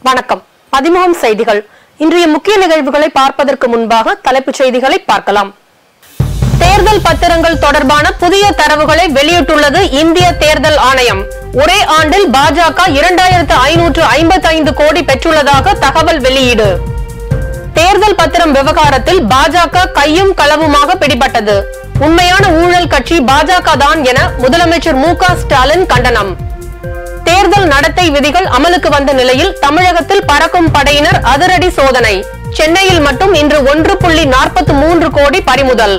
வணக்கம். பதிமுகம் செய்திகள். இன்றைய முக்கிய நிகழ்வுகளை பார்ப்பதற்கு முன்பாக தலைப்புச் செய்திகளை பார்க்கலாம். தேர்தல் பத்திரங்கள் தொடர்பான புதிய தரவுகளை வெளியிட்டுள்ளது இந்திய தேர்தல் ஆணையம். ஒரே ஆண்டில் பாஜக 2555 கோடி பெற்றுள்ளதாக தகவல் வெளியீடு. தேர்தல் பத்திரம் விவகாரத்தில் பாஜக கையும் களவுமாக பிடிபட்டது. உண்மையான ஊழல் கட்சி பாஜக தான் என முதலமைச்சர் மு.க. ஸ்டாலின் கண்டனம். தேர்தல் நடத்தை விதிகள் அமலுக்கு வந்த நிலையில் தமிழகத்தில் பறக்கும் படையினர் அதிரடி சோதனை. சென்னையில் மட்டும் இன்று 1.43 கோடி பறிமுதல்.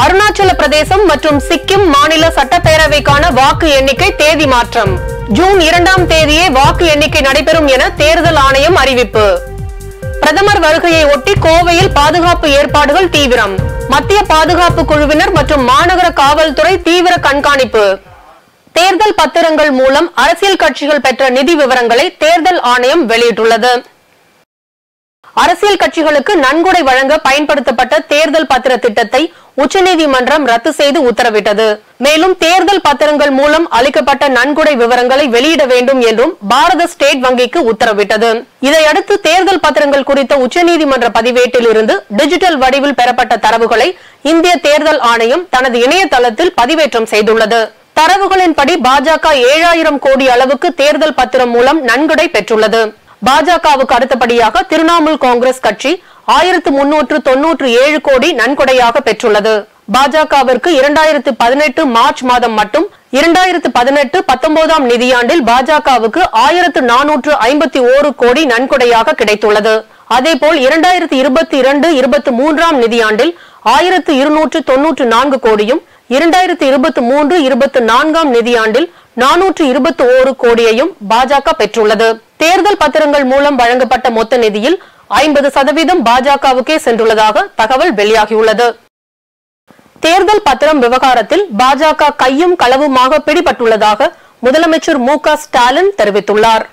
அருணாச்சல பிரதேசம் மற்றும் சிக்கிம் மாநில சட்டப்பேரவைக்கான வாக்கு எண்ணிக்கை தேதி மாற்றம். ஜூன் 2ஆம் தேதியே வாக்கு எண்ணிக்கை நடைபெறும் என தேர்தல் ஆணையம் அறிவிப்பு. பிரதமர் வருகையை ஒட்டி கோவையில் பாதுகாப்பு ஏற்பாடுகள் தீவிரம். மத்திய பாதுகாப்பு குழுவினர் மற்றும் மாநகர காவல்துறை தீவிர கண்காணிப்பு. தேர்தல் பத்திரங்கள் மூலம் அரசியல் கட்சிகள் பெற்ற நிதி விவரங்களை தேர்தல் ஆணையம் வெளியிட்டுள்ளது. அரசியல் கட்சிகளுக்கு நன்கொடை வழங்க பயன்படுத்தப்பட்ட தேர்தல் பத்திர திட்டத்தை உச்சநீதிமன்றம் ரத்து செய்து உத்தரவிட்டது. மேலும் தேர்தல் பத்திரங்கள் மூலம் அளிக்கப்பட்ட நன்கொடை விவரங்களை வெளியிட வேண்டும் என்றும் பாரத ஸ்டேட் வங்கிக்கு உத்தரவிட்டது. இதையடுத்து தேர்தல் பத்திரங்கள் குறித்த உச்சநீதிமன்ற பதிவேட்டில் இருந்து டிஜிட்டல் வடிவில் பெறப்பட்ட தரவுகளை இந்திய தேர்தல் ஆணையம் தனது இணையதளத்தில் பதிவேற்றம் செய்துள்ளது. தரவுகளின்படி பாஜக 7000 கோடி அளவுக்கு தேர்தல் பத்திரம் மூலம் நன்கொடை பெற்றுள்ளது. பாஜகவுக்கு அடுத்தபடியாக திரிணாமுல் காங்கிரஸ் கட்சி 1397 கோடி நன்கொடையாக பெற்றுள்ளது. பாஜகவிற்கு 2018 மார்ச் மாதம் மட்டும் 2018-19 நிதியாண்டில் பாஜகவுக்கு 1451 கோடி நன்கொடையாக கிடைத்துள்ளது. அதேபோல் 2022-23 நிதியாண்டில் 1294 கோடியும் 2023-24 நிதியாண்டில் 421 கோடியையும் பாஜக பெற்றுள்ளது. தேர்தல் பத்திரங்கள் மூலம் வழங்கப்பட்ட மொத்த நிதியில் 50% பாஜகவுக்கே சென்றுள்ளதாக தகவல் வெளியாகியுள்ளது. தேர்தல் பத்திரம் விவகாரத்தில் பாஜக கையும் களவுமாக பிடிபட்டுள்ளதாக முதலமைச்சர் மு.க. ஸ்டாலின் தெரிவித்துள்ளார்.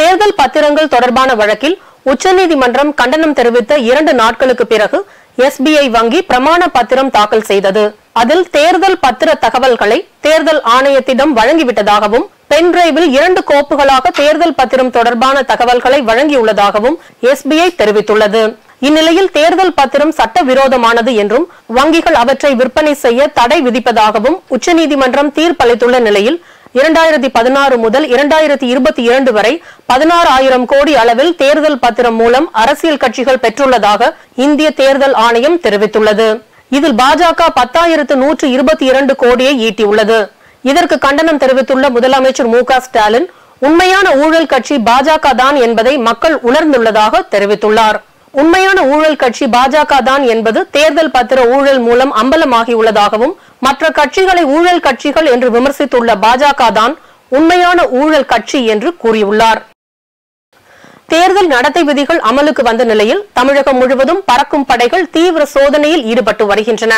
தேர்தல் பத்திரங்கள் தொடர்பான வழக்கில் உச்சநீதிமன்றம் கண்டனம் தெரிவித்த 2 நாட்களுக்கு பிறகு SBI வங்கி பிரமாண பத்திரம் தாக்கல் செய்தது. அதில் தேர்தல் பத்திர தகவல்களை தேர்தல் ஆணையத்திடம் வழங்கிவிட்டதாகவும் பென்டிரைவில் 2 கோப்புகளாக தேர்தல் பத்திரம் தொடர்பான தகவல்களை வழங்கியுள்ளதாகவும் SBI தெரிவித்துள்ளது. இந்நிலையில் தேர்தல் பத்திரம் சட்டவிரோதமானது என்றும் வங்கிகள் அவற்றை விற்பனை செய்ய தடை விதிப்பதாகவும் உச்சநீதிமன்றம் தீர்ப்பளித்துள்ள நிலையில் 2016 முதல் 2022 வரை 16000 கோடி அளவில் தேர்தல் பத்திரம் மூலம் அரசியல் கட்சிகள் பெற்றுள்ளதாக இந்திய தேர்தல் ஆணையம் தெரிவித்துள்ளது. இதில் பாஜக 10,122 கோடியை ஈட்டியுள்ளது. இதற்கு கண்டனம் தெரிவித்துள்ள முதலமைச்சர் மு.க. ஸ்டாலின் உண்மையான ஊழல் கட்சி பாஜக தான் என்பதை மக்கள் உணர்ந்துள்ளதாக தெரிவித்துள்ளார். உண்மையான ஊழல் கட்சி பாஜக தான் என்பது தேர்தல் பத்திர ஊழல் மூலம் அம்பலமாகியுள்ளதாகவும் மற்ற கட்சிகளை ஊழல் கட்சிகள் என்று விமர்சித்துள்ள பாஜக தான் உண்மையான ஊழல் கட்சி என்று கூறியுள்ளார். தேர்தல் நடத்தை விதிகள் அமலுக்கு வந்த நிலையில் தமிழகம் முழுவதும் பறக்கும் படைகள் தீவிர சோதனையில் ஈடுபட்டு வருகின்றன.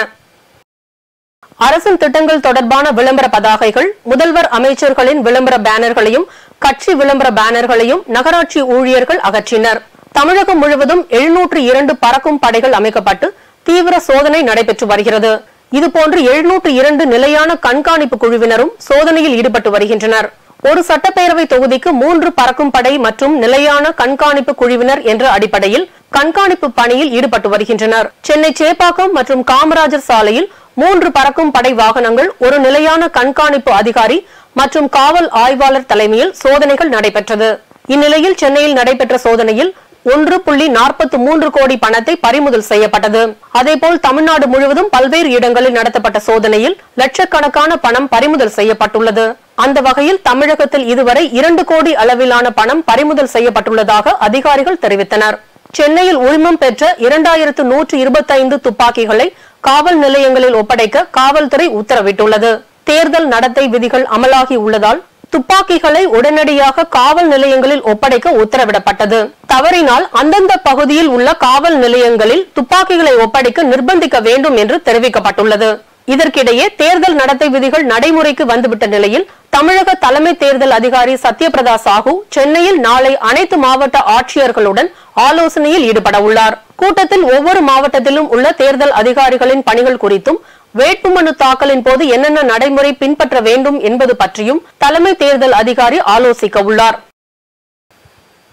அரசின் திட்டங்கள் தொடர்பான விளம்பர பதாகைகள், முதல்வர் அமைச்சர்களின் விளம்பர பேனர்களையும் கட்சி விளம்பர பேனர்களையும் நகராட்சி ஊழியர்கள் அகற்றினர். தமிழகம் முழுவதும் 702 பறக்கும் படைகள் அமைக்கப்பட்டு தீவிர சோதனை நடைபெற்று வருகிறது. இதுபோன்று 702 நிலையான கண்காணிப்பு குழுவினரும் சோதனையில் ஈடுபட்டு வருகின்றனர். ஒரு சட்டப்பேரவை தொகுதிக்கு 3 பறக்கும் படை மற்றும் நிலையான கண்காணிப்பு குழுவினர் என்ற அடிப்படையில் கண்காணிப்பு பணியில் ஈடுபட்டு வருகின்றனர். சென்னை சேப்பாக்கம் மற்றும் காமராஜர் சாலையில் 3 பறக்கும் படை வாகனங்கள், ஒரு நிலையான கண்காணிப்பு அதிகாரி மற்றும் காவல் ஆய்வாளர் தலைமையில் சோதனைகள் நடைபெற்றது. இந்நிலையில் சென்னையில் நடைபெற்ற சோதனையில் 1.43 கோடி பணத்தை பறிமுதல் செய்யப்பட்டது. அதேபோல் தமிழ்நாடு முழுவதும் பல்வேறு இடங்களில் நடத்தப்பட்ட சோதனையில் லட்சக்கணக்கான பணம் பறிமுதல் செய்யப்பட்டுள்ளது. அந்த வகையில் தமிழகத்தில் இதுவரை 2 கோடி அளவிலான பணம் பறிமுதல் செய்யப்பட்டுள்ளதாக அதிகாரிகள் தெரிவித்தனர். சென்னையில் உரிமம் பெற்ற 2125 துப்பாக்கிகளை காவல் நிலையங்களில் ஒப்படைக்க காவல்துறை உத்தரவிட்டுள்ளது. தேர்தல் நடத்தை விதிகள் அமலாகி உள்ளதால் துப்பாக்கிகளை உடனடியாக காவல் நிலையங்களில் ஒப்படைக்க உத்தரவிடப்பட்டது. தவறினால் அந்தந்த பகுதியில் உள்ள காவல் நிலையங்களில் துப்பாக்கிகளை ஒப்படைக்க நிர்பந்திக்க வேண்டும் என்று தெரிவிக்கப்பட்டுள்ளது. இதற்கிடையே தேர்தல் நடத்தை விதிகள் நடைமுறைக்கு வந்துவிட்ட நிலையில் தமிழக தலைமை தேர்தல் அதிகாரி சத்யபிரதா சாஹூ சென்னையில் நாளை அனைத்து மாவட்ட ஆட்சியர்களுடன் ஆலோசனையில் ஈடுபட உள்ளார். கூட்டத்தில் ஒவ்வொரு மாவட்டத்திலும் உள்ள தேர்தல் அதிகாரிகளின் பணிகள் குறித்தும் வேட்புமனு தாக்கலின் போது என்னென்ன நடைமுறை பின்பற்ற வேண்டும் என்பது பற்றியும் தலைமை தேர்தல் அதிகாரி ஆலோசிக்க உள்ளார்.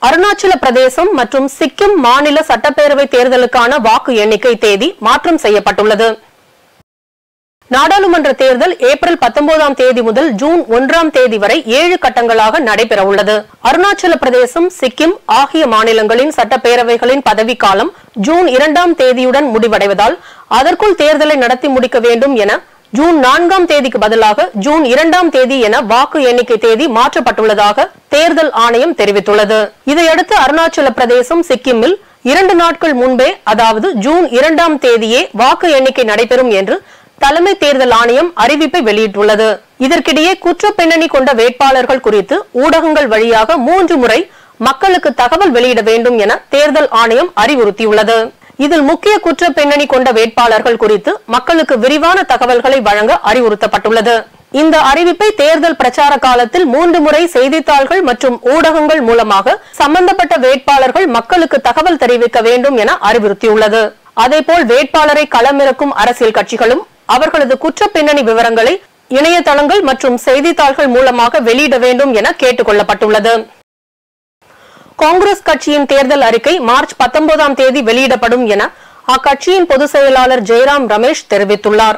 அருணாச்சல பிரதேசம் மற்றும் சிக்கிம் மாநில சட்டப்பேரவை தேர்தலுக்கான வாக்கு எண்ணிக்கை தேதி மாற்றம் செய்யப்பட்டுள்ளது. நாடாளுமன்ற தேர்தல் ஏப்ரல் 19ஆம் தேதி முதல் ஜூன் 1ஆம் தேதி வரை 7 கட்டங்களாக நடைபெற உள்ளது. அருணாச்சல பிரதேசம், சிக்கிம் ஆகிய மாநிலங்களின் சட்டப்பேரவைகளின் பதவிக்காலம் ஜூன் 2ஆம் தேதியுடன் முடிவடைவதால் அதற்குள் தேர்தலை நடத்தி முடிக்க வேண்டும் என ஜூன் 4ஆம் தேதிக்கு பதிலாக ஜூன் 2ஆம் தேதி என வாக்கு எண்ணிக்கை தேதி மாற்றப்பட்டுள்ளதாக தேர்தல் ஆணையம் தெரிவித்துள்ளது. இதையடுத்து அருணாச்சல பிரதேசம், சிக்கிமில் 2 நாட்கள் முன்பே, அதாவது ஜூன் 2ஆம் தேதியே வாக்கு எண்ணிக்கை நடைபெறும் என்று தலைமை தேர்தல் ஆணையம் அறிவிப்பை வெளியிட்டுள்ளது. இதற்கிடையே குற்ற பின்னணி கொண்ட வேட்பாளர்கள் குறித்து ஊடகங்கள் வழியாக 3 முறை மக்களுக்கு தகவல் வெளியிட வேண்டும் என தேர்தல் ஆணையம் அறிவுறுத்தியுள்ளது. இதில் முக்கிய குற்ற பின்னணி கொண்ட வேட்பாளர்கள் குறித்து மக்களுக்கு விரிவான தகவல்களை வழங்க அறிவுறுத்தப்பட்டுள்ளது. இந்த அறிவிப்பை தேர்தல் பிரச்சார காலத்தில் 3 முறை செய்தித்தாள்கள் மற்றும் ஊடகங்கள் மூலமாக சம்பந்தப்பட்ட வேட்பாளர்கள் மக்களுக்கு தகவல் தெரிவிக்க வேண்டும் என அறிவுறுத்தியுள்ளது. அதேபோல் வேட்பாளரை களமிறக்கும் அரசியல் கட்சிகளும் அவர்களது குற்ற பின்னணி விவரங்களை இணையதளங்கள் மற்றும் செய்தித்தாள்கள் மூலமாக வெளியிட வேண்டும் என கேட்டுக் கொள்ளப்பட்டுள்ளது. காங்கிரஸ் கட்சியின் தேர்தல் அறிக்கை மார்ச் 19ஆம் தேதி வெளியிடப்படும் என அக்கட்சியின் பொதுச் செயலாளர் ஜெயராம் ரமேஷ் தெரிவித்துள்ளார்.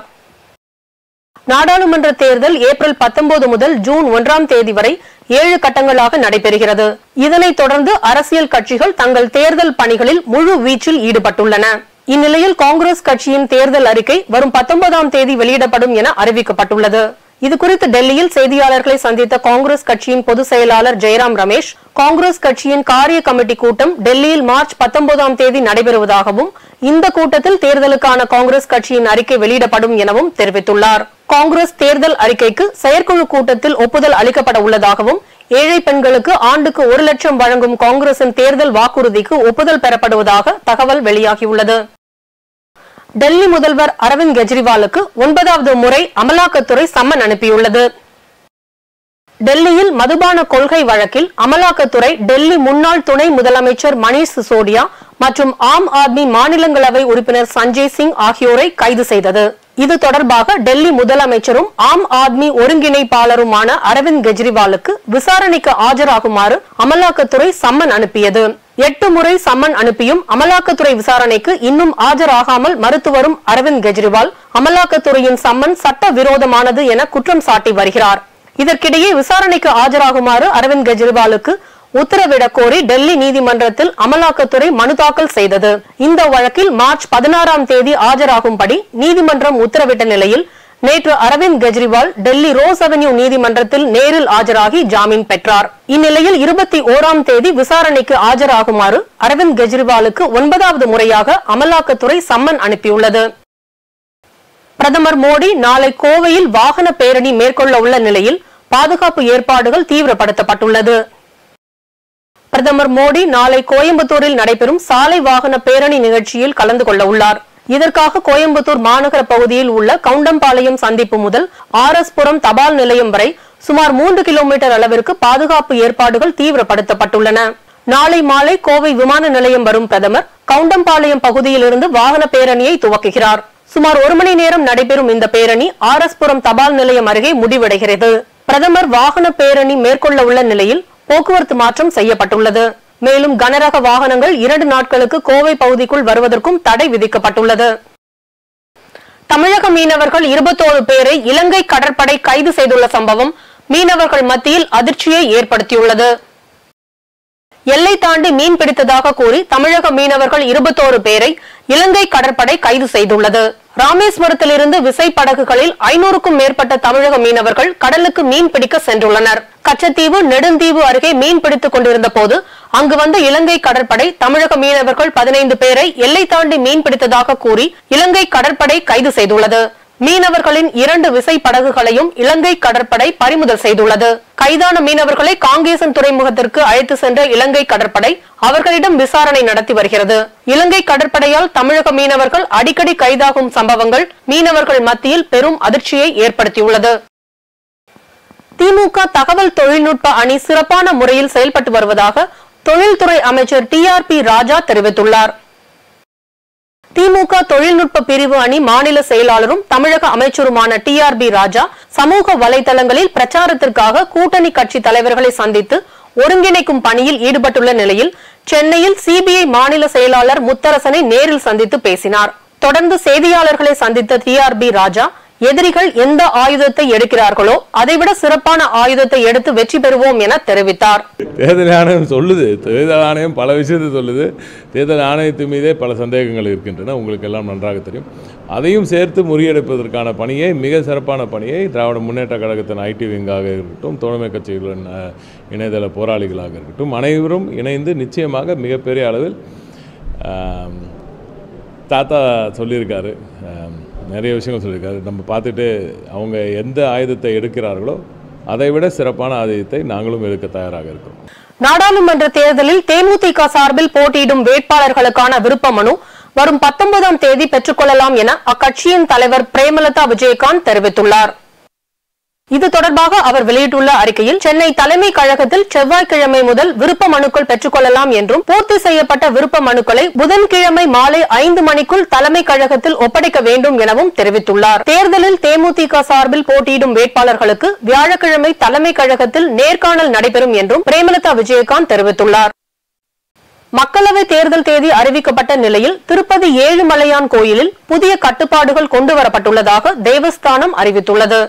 நாடாளுமன்ற தேர்தல் ஏப்ரல் 19 முதல் ஜூன் 1ஆம் தேதி வரை 7 கட்டங்களாக நடைபெறுகிறது. இதனைத் தொடர்ந்து அரசியல் கட்சிகள் தங்கள் தேர்தல் பணிகளில் முழு வீச்சில் ஈடுபட்டுள்ளன. இந்நிலையில் காங்கிரஸ் கட்சியின் தேர்தல் அறிக்கை வரும் 19ஆம் தேதி வெளியிடப்படும் என அறிவிக்கப்பட்டுள்ளது. இதுகுறித்து டெல்லியில் செய்தியாளர்களை சந்தித்த காங்கிரஸ் கட்சியின் பொதுச் செயலாளர் ஜெயராம் ரமேஷ், காங்கிரஸ் கட்சியின் காரிய கமிட்டி கூட்டம் டெல்லியில் மார்ச் 19ஆம் தேதி நடைபெறுவதாகவும் இந்த கூட்டத்தில் தேர்தலுக்கான காங்கிரஸ் கட்சியின் அறிக்கை வெளியிடப்படும் எனவும் தெரிவித்துள்ளார். காங்கிரஸ் தேர்தல் அறிக்கைக்கு செயற்குழு கூட்டத்தில் ஒப்புதல் அளிக்கப்பட உள்ளதாகவும், ஏழை பெண்களுக்கு ஆண்டுக்கு 1 லட்சம் வழங்கும் காங்கிரசின் தேர்தல் வாக்குறுதிக்கு ஒப்புதல் பெறப்படுவதாக தகவல் வெளியாகியுள்ளது. டெல்லி முதல்வர் அரவிந்த் கெஜ்ரிவாலுக்கு 9வது முறை அமலாக்கத்துறை சம்மன் அனுப்பியுள்ளது. டெல்லியில் மதுபான கொள்கை வழக்கில் அமலாக்கத்துறை டெல்லி முன்னாள் துணை முதலமைச்சர் மணீஷ் சிசோடியா மற்றும் ஆம் ஆத்மி மாநிலங்களவை உறுப்பினர் சஞ்சய் சிங் ஆகியோரை கைது செய்தது. இது தொடர்பாக டெல்லி முதலமைச்சரும் ஆம் ஆத்மி ஒருங்கிணைப்பாளருமான அரவிந்த் கெஜ்ரிவாலுக்கு விசாரணைக்கு ஆஜராகுமாறு அமலாக்கத்துறை சம்மன் அனுப்பியது. 8 முறை சம்மன் அனுப்பியும் அமலாக்கத்துறை விசாரணைக்கு இன்னும் ஆஜராகாமல் மறுத்து வரும் அரவிந்த் கெஜ்ரிவால் அமலாக்கத்துறையின் சம்மன் சட்ட விரோதமானது என குற்றம் சாட்டி வருகிறார். இதற்கிடையே விசாரணைக்கு ஆஜராகுமாறு அரவிந்த் கெஜ்ரிவாலுக்கு உத்தரவிடக் கோரி டெல்லி நீதிமன்றத்தில் அமலாக்கத்துறை மனு தாக்கல் செய்தது. இந்த வழக்கில் மார்ச் 16ஆம் தேதி ஆஜராகும்படி நீதிமன்றம் உத்தரவிட்ட நிலையில் நேற்று அரவிந்த் கெஜ்ரிவால் டெல்லி ரோஸ் அவென்யூ நீதிமன்றத்தில் நேரில் ஆஜராகி ஜாமீன் பெற்றார். இந்நிலையில் 21ஆம் தேதி விசாரணைக்கு ஆஜராகுமாறு அரவிந்த் கெஜ்ரிவாலுக்கு 9வது முறையாக அமலாக்கத்துறை சம்மன் அனுப்பியுள்ளது. பிரதமர் மோடி நாளை கோவையில் வாகன பேரணி மேற்கொள்ள உள்ள நிலையில் பாதுகாப்பு ஏற்பாடுகள் தீவிரப்படுத்தப்பட்டுள்ளது. பிரதமர் மோடி நாளை கோயம்புத்தூரில் நடைபெறும் சாலை வாகன பேரணி நிகழ்ச்சியில் கலந்து கொள்ள உள்ளார். இதற்காக கோயம்புத்தூர் மாநகர பகுதியில் உள்ள கவுண்டம்பாளையம் சந்திப்பு முதல் ஆர்எஸ் புரம் தபால் நிலையம் வரை சுமார் 3 கிலோமீட்டர் அளவிற்கு பாதுகாப்பு ஏற்பாடுகள் தீவிரப்படுத்தப்பட்டுள்ளன. நாளை மாலை கோவை விமான நிலையம் வரும் பிரதமர் கவுண்டம்பாளையம் பகுதியில் இருந்து வாகன பேரணியை துவக்குகிறார். சுமார் 1 மணி நேரம் நடைபெறும் இந்த பேரணி ஆர்எஸ் புரம் தபால் நிலையம் அருகே முடிவடைகிறது. பிரதமர் வாகன பேரணி மேற்கொள்ள உள்ள நிலையில் போக்குவரத்து மாற்றம் செய்யப்பட்டுள்ளது. மேலும் கனரக வாகனங்கள் 2 நாட்களுக்கு கோவை பகுதிக்குள் வருவதற்கும் தடை விதிக்கப்பட்டுள்ளது. தமிழக மீனவர்கள் 21 பேரை இலங்கை கடற்படை கைது செய்துள்ள சம்பவம் மீனவர்கள் மத்தியில் அதிர்ச்சியை ஏற்படுத்தியுள்ளது. எல்லை தாண்டி மீன் பிடித்ததாக கூறி தமிழக மீனவர்கள் 21 பேரை இலங்கை கடற்படை கைது செய்துள்ளது. ராமேஸ்வரத்திலிருந்து விசைப்படகுகளில் 500க்கும் மேற்பட்ட தமிழக மீனவர்கள் கடலுக்கு மீன் பிடிக்க சென்றுள்ளனர். கச்சத்தீவு, நெடுந்தீவு அருகே மீன் பிடித்துக் கொண்டிருந்த போது அங்கு வந்த இலங்கை கடற்படை தமிழக மீனவர்கள் 15 பேரை எல்லை தாண்டி மீன் பிடித்ததாக கூறி இலங்கை கடற்படை கைது செய்துள்ளது. மீனவர்களின் 2 விசை படகுகளையும் இலங்கை கடற்படை பறிமுதல் செய்துள்ளது. கைதான மீனவர்களை காங்கேசன் துறைமுகத்திற்கு அழைத்து சென்ற இலங்கை கடற்படை அவர்களிடம் விசாரணை நடத்தி வருகிறது. இலங்கை கடற்படையால் தமிழக மீனவர்கள் அடிக்கடி கைதாகும் சம்பவங்கள் மீனவர்கள் மத்தியில் பெரும் அதிர்ச்சியை ஏற்படுத்தியுள்ளது. திமுக தகவல் தொழில்நுட்ப அணி சிறப்பான முறையில் செயல்பட்டு வருவதாக தொழில்துறை அமைச்சர் TRP ராஜா தெரிவித்துள்ளார். திமுக தொழில்நுட்ப பிரிவு அணி மாநில செயலாளரும் தமிழக அமைச்சருமான TRP ராஜா சமூக வலைதளங்களில் பிரச்சாரத்திற்காக கூட்டணி கட்சி தலைவர்களை சந்தித்து ஒருங்கிணைக்கும் பணியில் ஈடுபட்டுள்ள நிலையில் சென்னையில் சிபிஐ மாநில செயலாளர் முத்தரசனை நேரில் சந்தித்து பேசினார். தொடர்ந்து செய்தியாளர்களை சந்தித்த டிஆர்பி ராஜா, எதிரிகள் எந்த ஆயுதத்தை எடுக்கிறார்களோ அதைவிட சிறப்பான ஆயுதத்தை எடுத்து வெற்றி பெறுவோம் என தெரிவித்தார். தேர்தல் ஆணையம் சொல்லுது, தேர்தல் ஆணையம் பல விஷயத்தை சொல்லுது. தேர்தல் ஆணையத்து மீதே பல சந்தேகங்கள் இருக்கின்றன, உங்களுக்கு எல்லாம் நன்றாக தெரியும். அதையும் சேர்த்து முறியடிப்பதற்கான பணியை, மிக சிறப்பான பணியை திராவிட முன்னேற்ற கழகத்தின் ஐடி விங்காக இருக்கட்டும், தோழமை கட்சிகளின் இணையதள போராளிகளாக இருக்கட்டும், அனைவரும் இணைந்து நிச்சயமாக மிகப்பெரிய அளவில் தாத்தா சொல்லியிருக்காரு, நிறைய விஷயங்கள் சொல்லியிருக்காரு. நம்ம பார்த்துட்டு அவங்க எந்த ஆயுதத்தை எடுக்கிறார்களோ அதை விட சிறப்பான ஆயுதத்தை நாங்களும் எடுக்க தயாராக இருக்கிறோம். நாடாளுமன்ற தேர்தலில் தேமுதிக சார்பில் போட்டியிடும் வேட்பாளர்களுக்கான விருப்ப மனு வரும் 19ஆம் தேதி பெற்றுக்கொள்ளலாம் என அக்கட்சியின் தலைவர் பிரேமலதா விஜயகாந்த் தெரிவித்துள்ளார். இது தொடர்பாக அவர் வெளியிட்டுள்ள அறிக்கையில், சென்னை தலைமை கழகத்தில் செவ்வாய்க்கிழமை முதல் விருப்ப மனுக்கள் பெற்றுக்கொள்ளலாம் என்றும், பூர்த்தி செய்யப்பட்ட விருப்ப மனுக்களை புதன்கிழமை மாலை 5 மணிக்குள் தலைமை கழகத்தில் ஒப்படைக்க வேண்டும் எனவும் தெரிவித்துள்ளார். தேர்தலில் தேமுதிக சார்பில் போட்டியிடும் வேட்பாளர்களுக்கு வியாழக்கிழமை தலைமை கழகத்தில் நேர்காணல் நடைபெறும் என்றும் பிரேமலதா விஜயகாந்த் தெரிவித்துள்ளார். மக்களவை தேர்தல் தேதி அறிவிக்கப்பட்ட நிலையில் திருப்பதி ஏழுமலையான் கோயிலில் புதிய கட்டுப்பாடுகள் கொண்டுவரப்பட்டுள்ளதாக தேவஸ்தானம் அறிவித்துள்ளது.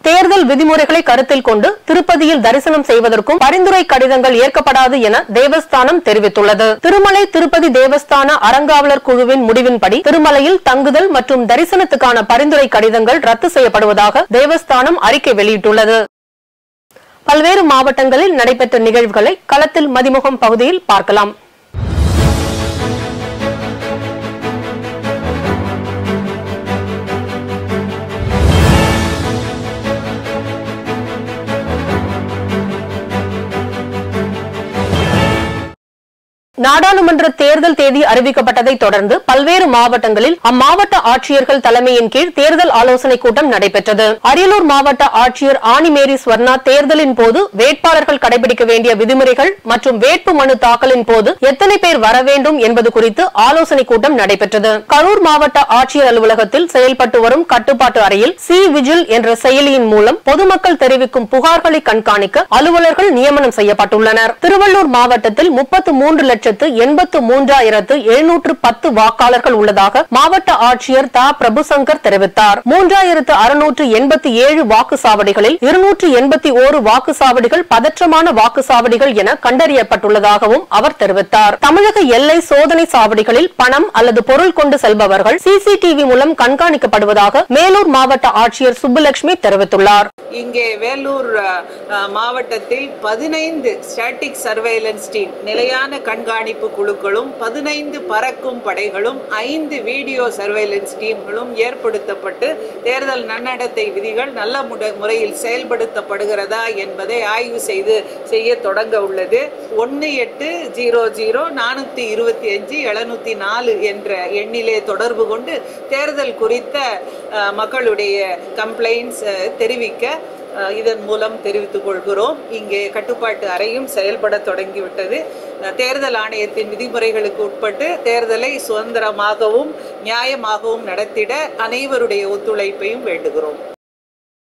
தேர்தல் விதிமுறைகளை கருத்தில் கொண்டு திருப்பதியில் தரிசனம் செய்வதற்கும் பரிந்துரை கடிதங்கள் ஏற்கப்படாது என தேவஸ்தானம் தெரிவித்துள்ளது. திருமலை திருப்பதி தேவஸ்தான அறங்காவலர் குழுவின் முடிவின்படி திருமலையில் தங்குதல் மற்றும் தரிசனத்துக்கான பரிந்துரை கடிதங்கள் ரத்து செய்யப்படுவதாக தேவஸ்தானம் அறிக்கை வெளியிட்டுள்ளது. பல்வேறு மாவட்டங்களில் நடைபெற்ற நிகழ்வுகளை களத்தில் மதிமுகம் பகுதியில் பார்க்கலாம். நாடாளுமன்ற தேர்தல் தேதி அறிவிக்கப்பட்டதை தொடர்ந்து பல்வேறு மாவட்டங்களில் அம்மாவட்ட ஆட்சியர்கள் தலைமையின் கீழ் தேர்தல் ஆலோசனைக் கூட்டம் நடைபெற்றது. அரியலூர் மாவட்ட ஆட்சியர் ஆனிமேரி ஸ்வர்ணா தேர்தலின் போது வேட்பாளர்கள் கடைபிடிக்க வேண்டிய விதிமுறைகள் மற்றும் வேட்பு மனு தாக்கலின் போது எத்தனை பேர் வர வேண்டும் என்பது குறித்து ஆலோசனைக் கூட்டம் நடைபெற்றது. கரூர் மாவட்ட ஆட்சியர் அலுவலகத்தில் செயல்பட்டு வரும் கட்டுப்பாட்டு அறையில் சி விஜில் என்ற செயலியின் மூலம் பொதுமக்கள் தெரிவிக்கும் புகார்களை கண்காணிக்க அலுவலர்கள் நியமனம் செய்யப்பட்டுள்ளனர். திருவள்ளூர் மாவட்டத்தில் 33,83,710 வாக்காளர்கள் உள்ளதாக மாவட்ட ஆட்சியர் தா பிரபுசங்கர் தெரிவித்தார். 3,687 வாக்குச்சாவடிகளில் 281 வாக்குச்சாவடிகள் பதற்றமான வாக்குச்சாவடிகள் என கண்டறியப்பட்டுள்ளதாகவும் அவர் தெரிவித்தார். தமிழக எல்லை சோதனை சாவடிகளில் பணம் அல்லது பொருள் கொண்டு செல்பவர்கள் சிசிடிவி மூலம் கண்காணிக்கப்படுவதாக மேலூர் மாவட்ட ஆட்சியர் சுப்புலட்சுமி தெரிவித்துள்ளார். இங்கே வேலூர் மாவட்டத்தில் 15 ஸ்டாட்டிக் சர்வேலன்ஸ் டீம், நிலையான கண்காணிப்பு குழுக்களும் 15 பறக்கும் படைகளும் 5 வீடியோ சர்வேலன்ஸ் டீம்களும் ஏற்படுத்தப்பட்டு தேர்தல் நன்னடத்தை விதிகள் நல்ல முறையில் செயல்படுத்தப்படுகிறதா என்பதை ஆய்வு செய்ய தொடங்க உள்ளது. 1800-425-704 என்ற எண்ணிலே தொடர்பு கொண்டு தேர்தல் குறித்த மக்களுடைய கம்ப்ளைண்ட்ஸ் தெரிவிக்க இதன் மூலம் தெரிவித்துக் கொள்கிறோம். இங்கே கட்டுப்பாட்டு அறையும் செயல்பட தொடங்கிவிட்டது. தேர்தல் ஆணையத்தின் விதிமுறைகளுக்கு உட்பட்டு தேர்தலை சுதந்திரமாகவும் நியாயமாகவும் நடத்திட அனைவருடைய ஒத்துழைப்பையும் வேண்டுகிறோம்.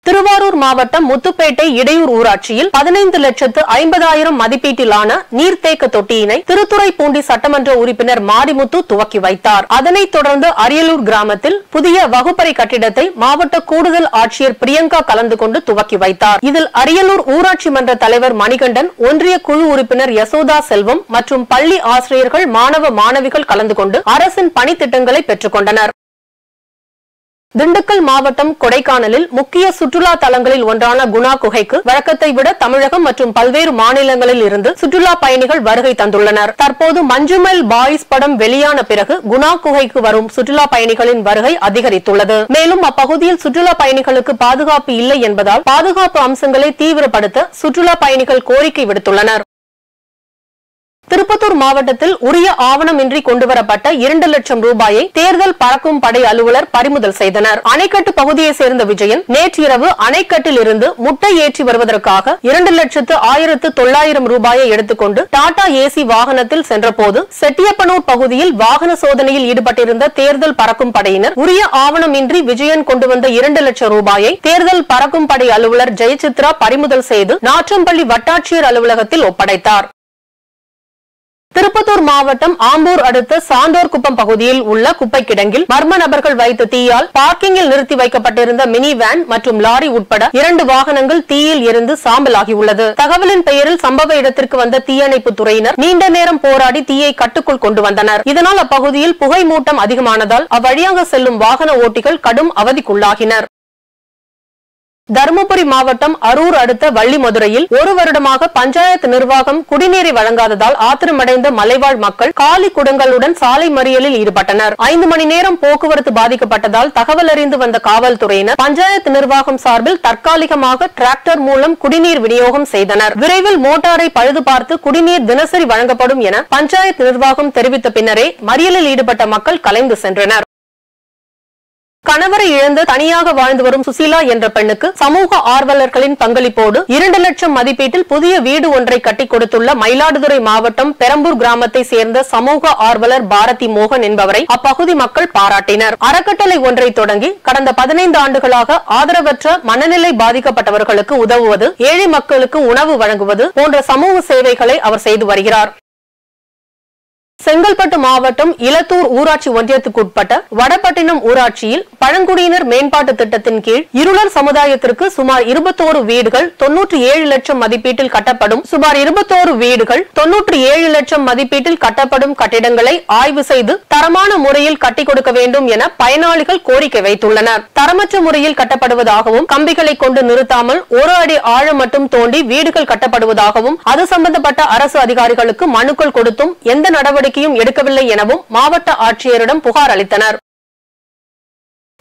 திருவாரூர் மாவட்டம் முத்துப்பேட்டை இடையூர் ஊராட்சியில் 15,50,000 மதிப்பீட்டிலான நீர்த்தேக்க தொட்டியினை திருத்துறைப்பூண்டி சட்டமன்ற உறுப்பினர் மாரிமுத்து துவக்கி வைத்தார். அதனைத் தொடர்ந்து அரியலூர் கிராமத்தில் புதிய வகுப்பறை கட்டிடத்தை மாவட்ட கூடுதல் ஆட்சியர் பிரியங்கா கலந்து கொண்டு துவக்கி வைத்தார். இதில் அரியலூர் ஊராட்சி மன்ற தலைவர் மணிகண்டன், ஒன்றிய குழு உறுப்பினர் யசோதா செல்வம் மற்றும் பள்ளி ஆசிரியர்கள், மாணவ மாணவிகள் கலந்து கொண்டு அரசின் பணித்திட்டங்களை பெற்றுக் கொண்டனர். திண்டுக்கல் மாவட்டம் கொடைக்கானலில் முக்கிய சுற்றுலா தலங்களில் ஒன்றான குணா குகைக்கு வழக்கத்தை விட தமிழகம் மற்றும் பல்வேறு மாநிலங்களில் இருந்து சுற்றுலா பயணிகள் வருகை தந்துள்ளனர். தற்போது மஞ்சுமெல் பாய்ஸ் படம் வெளியான பிறகு குணா குகைக்கு வரும் சுற்றுலா பயணிகளின் வருகை அதிகரித்துள்ளது. மேலும் அப்பகுதியில் சுற்றுலா பயணிகளுக்கு பாதுகாப்பு இல்லை என்பதால் பாதுகாப்பு அம்சங்களை தீவிரப்படுத்த சுற்றுலா பயணிகள் கோரிக்கை விடுத்துள்ளனர். திருப்பத்தூர் மாவட்டத்தில் உரிய ஆவணமின்றி கொண்டுவரப்பட்ட 2 லட்சம் ரூபாயை தேர்தல் பறக்கும் படை அலுவலர் பறிமுதல் செய்தனர். அணைக்கட்டு பகுதியை சேர்ந்த விஜயன் நேற்று இரவு அணைக்கட்டில் இருந்து முட்டை ஏற்றி வருவதற்காக 2,09,000 ரூபாயை எடுத்துக்கொண்டு டாடா ஏசி வாகனத்தில் சென்றபோது செட்டியப்பனூர் பகுதியில் வாகன சோதனையில் ஈடுபட்டிருந்த தேர்தல் பறக்கும் படையினர் உரிய ஆவணமின்றி விஜயன் கொண்டு வந்த 2 லட்சம் ரூபாயை தேர்தல் பறக்கும் படை அலுவலர் ஜெயசித்ரா பறிமுதல் செய்து நாற்றம்பள்ளி வட்டாட்சியர் அலுவலகத்தில் ஒப்படைத்தார். திருப்பத்தூர் மாவட்டம் ஆம்பூர் அடுத்த சாந்தோர்குப்பம் பகுதியில் உள்ள குப்பை கிடங்கில் மர்ம நபர்கள் வைத்த தீயால் பார்க்கிங்கில் நிறுத்தி வைக்கப்பட்டிருந்த மினி வேன் மற்றும் லாரி உட்பட 2 வாகனங்கள் தீயில் எரிந்து சாம்பலாகியுள்ளது. தகவலின் பெயரில் சம்பவ இடத்திற்கு வந்த தீயணைப்பு துறையினர் நீண்ட நேரம் போராடி தீயை கட்டுக்குள் கொண்டு வந்தனர். இதனால் அப்பகுதியில் புகை மூட்டம் அதிகமானதால் அவ்வழியாக செல்லும் வாகன ஓட்டிகள் கடும் அவதிக்குள்ளாகினர். தருமபுரி மாவட்டம் அரூர் அடுத்த வள்ளிமதுரையில் 1 வருடமாக பஞ்சாயத்து நிர்வாகம் குடிநீரை வழங்காததால் ஆத்திரமடைந்த மலைவாழ் மக்கள் காலி குடங்களுடன் சாலை மறியலில் ஈடுபட்டனர். 5 மணி நேரம் போக்குவரத்து பாதிக்கப்பட்டதால் தகவல் அறிந்து வந்த காவல்துறையினர் பஞ்சாயத்து நிர்வாகம் சார்பில் தற்காலிகமாக டிராக்டர் மூலம் குடிநீர் விநியோகம் செய்தனர். விரைவில் மோட்டாரை பழுது பார்த்து குடிநீர் தினசரி வழங்கப்படும் என பஞ்சாயத்து நிர்வாகம் தெரிவித்த பின்னரே மறியலில் ஈடுபட்ட மக்கள் கலைந்து சென்றனர். கணவரை இழந்து தனியாக வாழ்ந்து வரும் சுசீலா என்ற பெண்ணுக்கு சமூக ஆர்வலர்களின் பங்களிப்போடு 2 லட்சம் மதிப்பீட்டில் புதிய வீடு ஒன்றை கட்டிக் கொடுத்துள்ள மயிலாடுதுறை மாவட்டம் பெரம்பூர் கிராமத்தை சேர்ந்த சமூக ஆர்வலர் பாரதி மோகன் என்பவரை அப்பகுதி மக்கள் பாராட்டினர். அறக்கட்டளை ஒன்றை தொடங்கி கடந்த 15 ஆண்டுகளாக ஆதரவற்ற மனநிலை பாதிக்கப்பட்டவர்களுக்கு உதவுவது, ஏழை மக்களுக்கு உணவு வழங்குவது போன்ற சமூக சேவைகளை அவர் செய்து வருகிறார். செங்கல்பட்டு மாவட்டம் இலத்தூர் ஊராட்சி ஒன்றியத்துக்குட்பட்ட வடபட்டினம் ஊராட்சியில் பழங்குடியினர் மேம்பாட்டு திட்டத்தின் கீழ் இருளர் சமுதாயத்திற்கு சுமார் 21 வீடுகள் 97 லட்சம் மதிப்பீட்டில் கட்டப்படும். சுமார் 21 வீடுகள் 97 லட்சம் மதிப்பீட்டில் கட்டப்படும் கட்டிடங்களை ஆய்வு செய்து தரமான முறையில் கட்டிக் கொடுக்க வேண்டும் என பயனாளிகள் கோரிக்கை வைத்துள்ளனர். தரமற்ற முறையில் கட்டப்படுவதாகவும், கம்பிகளை கொண்டு நிறுத்தாமல் 1 அடி ஆழம் மட்டும் தோண்டி வீடுகள் கட்டப்படுவதாகவும், அது சம்பந்தப்பட்ட அரசு அதிகாரிகளுக்கு மனுக்கள் கொடுத்தும் எந்த நடவடிக்கை எடுக்கவில்லை எனவும் மாவட்ட ஆட்சியரிடம் புகார் அளித்தனர்.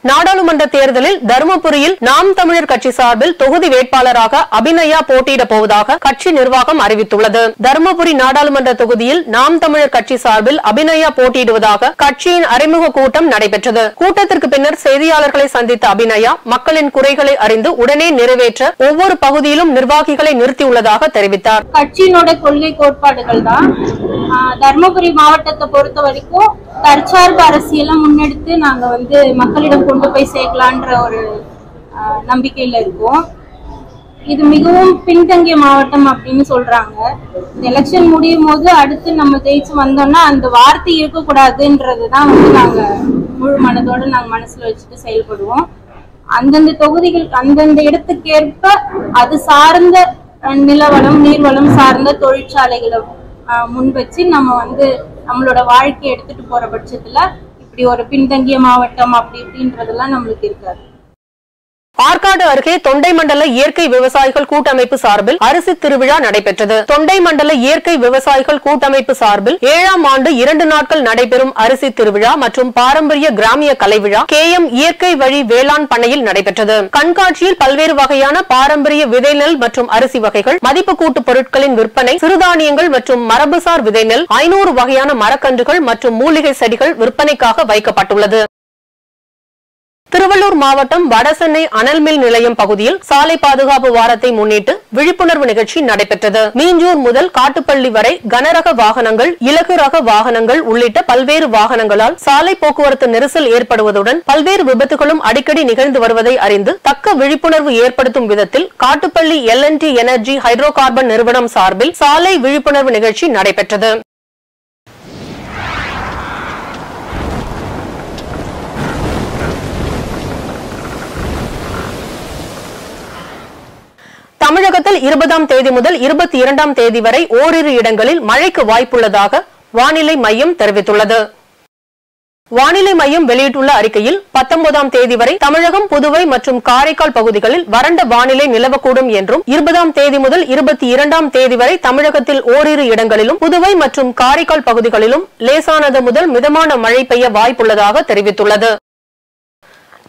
நாடாளுமன்ற தேர்தலில் தருமபுரியில் நாம் தமிழர் கட்சி சார்பில் தொகுதி வேட்பாளராக அபிநயா போட்டியிடப் போவதாக கட்சி நிர்வாகம் அறிவித்துள்ளது. தருமபுரி நாடாளுமன்ற தொகுதியில் நாம் தமிழர் கட்சி சார்பில் அபிநயா போட்டியிடுவதாக கட்சியின் அறிமுக கூட்டம் நடைபெற்றது. கூட்டத்திற்கு பின்னர் செய்தியாளர்களை சந்தித்த அபிநயா மக்களின் குறைகளை அறிந்து உடனே நிறைவேற்ற ஒவ்வொரு பகுதியிலும் நிர்வாகிகளை நிறுத்தியுள்ளதாக தெரிவித்தார். கட்சியினோட கொள்கை கோட்பாடுகள் தான் தருமபுரி மாவட்டத்தை பொறுத்த வரைக்கும் தற்சார்பு அரசியலை முன்னெடுத்து நாங்க மக்களிடம் கொண்டு போய் சேர்க்கலான்ற ஒரு நம்பிக்கையில இருக்கோம். இது மிகவும் பின்தங்கிய மாவட்டம் அப்படின்னு சொல்றாங்க. இந்த எலெக்ஷன் முடியும் போது அடுத்து நம்ம ஜெயிச்சு வந்தோம்னா அந்த வார்த்தை இருக்கக்கூடாதுன்றதுதான் நாங்க முழு மனதோட நாங்க மனசுல வச்சுட்டு செயல்படுவோம். அந்தந்த தொகுதிகள் அந்தந்த இடத்துக்கேற்ப அது சார்ந்த நிலவளம் நீர்வளம் சார்ந்த தொழிற்சாலைகளை முன் வச்சு நம்ம நம்மளோட வாழ்க்கையை எடுத்துட்டு போற பட்சத்துல இப்படி ஒரு பின்தங்கிய மாவட்டம் அப்படி இப்படின்றதெல்லாம் நம்மளுக்கு இருக்காது. ஆற்காடு அருகே தொண்டை மண்டல இயற்கை விவசாயிகள் கூட்டமைப்பு சார்பில் அரிசி திருவிழா நடைபெற்றது. தொண்டை மண்டல இயற்கை விவசாயிகள் கூட்டமைப்பு சார்பில் 7ஆம் ஆண்டு 2 நாட்கள் நடைபெறும் அரிசி திருவிழா மற்றும் பாரம்பரிய கிராமிய கலை விழா KM இயற்கை வழி வேளாண் பண்ணையில் நடைபெற்றது. கண்காட்சியில் பல்வேறு வகையான பாரம்பரிய விதைநெல் மற்றும் அரிசி வகைகள், மதிப்பு கூட்டு பொருட்களின் விற்பனை, சிறுதானியங்கள் மற்றும் மரபுசார் விதைநெல், 500 வகையான மரக்கன்றுகள் மற்றும் மூலிகை செடிகள் விற்பனைக்காக வைக்கப்பட்டுள்ளது. திருவள்ளூர் மாவட்டம் வடசென்னை அனல் மில் நிலையம் பகுதியில் சாலை பாதுகாப்பு வாரத்தை முன்னிட்டு விழிப்புணர்வு நிகழ்ச்சி நடைபெற்றது. மீஞ்சூர் முதல் காட்டுப்பள்ளி வரை கனரக வாகனங்கள், இலகு ரக வாகனங்கள் உள்ளிட்ட பல்வேறு வாகனங்களால் சாலை போக்குவரத்து நெரிசல் ஏற்படுவதுடன் பல்வேறு விபத்துகளும் அடிக்கடி நிகழ்ந்து வருவதை அறிந்து தக்க விழிப்புணர்வு ஏற்படுத்தும் விதத்தில் Kattupalli LNT energy hydro carbon நிறுவனம் சார்பில் சாலை விழிப்புணர்வு நிகழ்ச்சி நடைபெற்றது. தமிழகத்தில் 20ஆம் தேதி முதல் 22ஆம் தேதி வரை ஓரிரு இடங்களில் மழைக்கு வாய்ப்புள்ளதாக வானிலை மையம் தெரிவித்துள்ளது. வானிலை மையம் வெளியிட்டுள்ள அறிக்கையில் 19ஆம் தேதி வரை தமிழகம், புதுவை மற்றும் காரைக்கால் பகுதிகளில் வறண்ட வானிலை நிலவக்கூடும் என்றும், 20ஆம் தேதி முதல் 22ஆம் தேதி வரை தமிழகத்தில் ஓரிரு இடங்களிலும், புதுவை மற்றும் காரைக்கால் பகுதிகளிலும் லேசானது முதல் மிதமான மழை பெய்ய வாய்ப்புள்ளதாக தெரிவித்துள்ளது.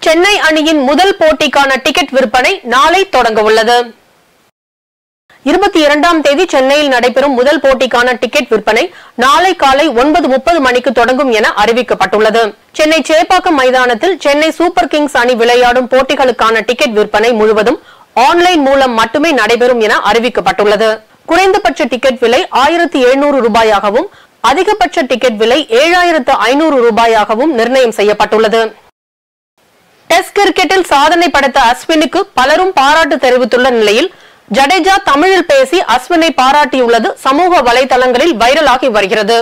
சென்னை அணியின் முதல் போட்டிக்கான டிக்கெட் விற்பனை நாளை தொடங்க உள்ளது. 22ஆம் தேதி சென்னையில் நடைபெறும் முதல் போட்டிக்கான டிக்கெட் விற்பனை நாளை காலை 9:30 மணிக்கு தொடங்கும் என அறிவிக்கப்பட்டுள்ளது. சென்னை சேப்பாக்கம் மைதானத்தில் சென்னை சூப்பர் கிங்ஸ் அணி விளையாடும் போட்டிகளுக்கான டிக்கெட் விற்பனை முழுவதும் ஆன்லைன் மூலம் மட்டுமே நடைபெறும் என அறிவிக்கப்பட்டுள்ளது. குறைந்தபட்ச டிக்கெட் விலை 1700 ரூபாயாகவும் அதிகபட்ச டிக்கெட் விலை 7500 ரூபாயாகவும் நிர்ணயம் செய்யப்பட்டுள்ளது. டெஸ்ட் கிரிக்கெட்டில் சாதனை படைத்த அஸ்வினுக்கு பலரும் பாராட்டு தெரிவித்துள்ள நிலையில் ஜடேஜா தமிழில் பேசி அஸ்வினை பாராட்டியுள்ளது சமூக வலைதளங்களில் வைரலாகி வருகிறது.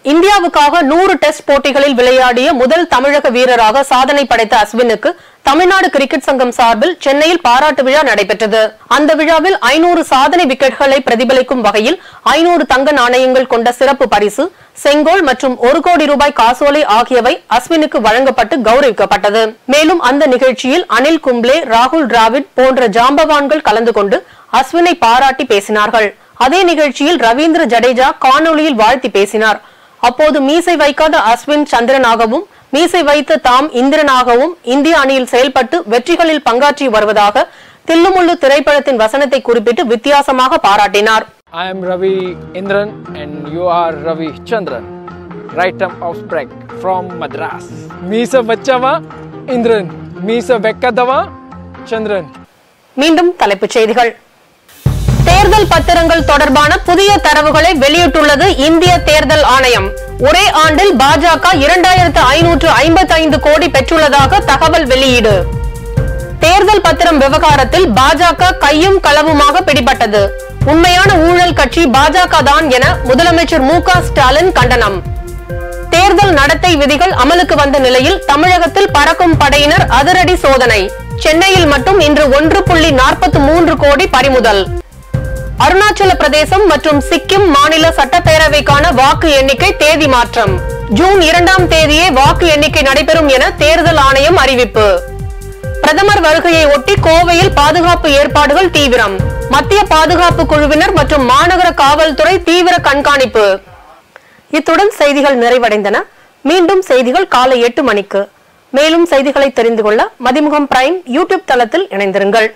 இந்தியாவுக்காக 100 டெஸ்ட் போட்டிகளில் விளையாடிய முதல் தமிழக வீரராக சாதனை படைத்த அஸ்வினுக்கு தமிழ்நாடு கிரிக்கெட் சங்கம் சார்பில் சென்னையில் பாராட்டு விழா நடைபெற்றது. அந்த விழாவில் 500 சாதனை விக்கெட்டுகளை பிரதிபலிக்கும் வகையில் 500 தங்க நாணயங்கள் கொண்ட சிறப்பு பரிசு, செங்கோல் மற்றும் 1 கோடி ரூபாய் காசோலை ஆகியவை அஸ்வினுக்கு வழங்கப்பட்டு கௌரவிக்கப்பட்டது. மேலும் அந்த நிகழ்ச்சியில் அனில் கும்ப்ளே, ராகுல் டிராவிட் போன்ற ஜாம்பவான்கள் கலந்து கொண்டு அஸ்வினை பாராட்டி பேசினார்கள். அதே நிகழ்ச்சியில் ரவீந்திர ஜடேஜா காணொலியில் வாழ்த்தி பேசினார். அப்போது மீசை வைக்காத அஸ்வின் சந்திரனாகவும் மீசை வைத்த தாம் இந்திரனாகவும் இந்திய அணியில் செயல்பட்டு வெற்றிகளில் பங்காற்றி வருவதாக தில்லுமுள்ளு திரைப்படத்தின் வசனத்தை குறிப்பிட்டு வித்தியாசமாக பாராட்டினார். I am Ravi Indran and you are Ravi Chandran, right arm offspread from Madras. Meesa vachava Indran, meesa vekkadava Chandran. மீண்டும் தலைப்புச் செய்திகள். தேர்தல் பத்திரங்கள் தொடர்பான புதிய தரவுகளை வெளியிட்டுள்ளது இந்திய தேர்தல் ஆணையம். ஒரே ஆண்டில் பாஜக 2555 கோடி பெற்றுள்ளதாக தகவல் வெளியீடு. தேர்தல் பத்திரம் விவகாரத்தில் பாஜக கையும் களவுமாக பிடிபட்டது. உண்மையான ஊழல் கட்சி பாஜக தான் என முதலமைச்சர் மு.க. ஸ்டாலின் கண்டனம். தேர்தல் நடத்தை விதிகள் அமலுக்கு வந்த நிலையில் தமிழகத்தில் பறக்கும் படையினர் அதிரடி சோதனை. சென்னையில் மட்டும் இன்று 1.43 கோடி பறிமுதல். அருணாச்சல பிரதேசம் மற்றும் சிக்கிம் மாநில சட்டப்பேரவைக்கான வாக்கு எண்ணிக்கை தேதி மாற்றம். ஜூன் 2ஆம் தேதியே வாக்கு எண்ணிக்கை நடைபெறும் என தேர்தல் ஆணையம் அறிவிப்பு. பிரதமர் வருகையை ஒட்டி கோவையில் பாதுகாப்பு ஏற்பாடுகள் தீவிரம். மத்திய பாதுகாப்பு குழுவினர் மற்றும் மாநகர காவல்துறை தீவிர கண்காணிப்பு. இத்துடன் செய்திகள் நிறைவடைந்தன. மீண்டும் செய்திகள் காலை 8 மணிக்கு. மேலும் செய்திகளை தெரிந்து கொள்ள மதிமுகம் பிரைம் யூடியூப் தளத்தில் இணைந்திருங்கள்.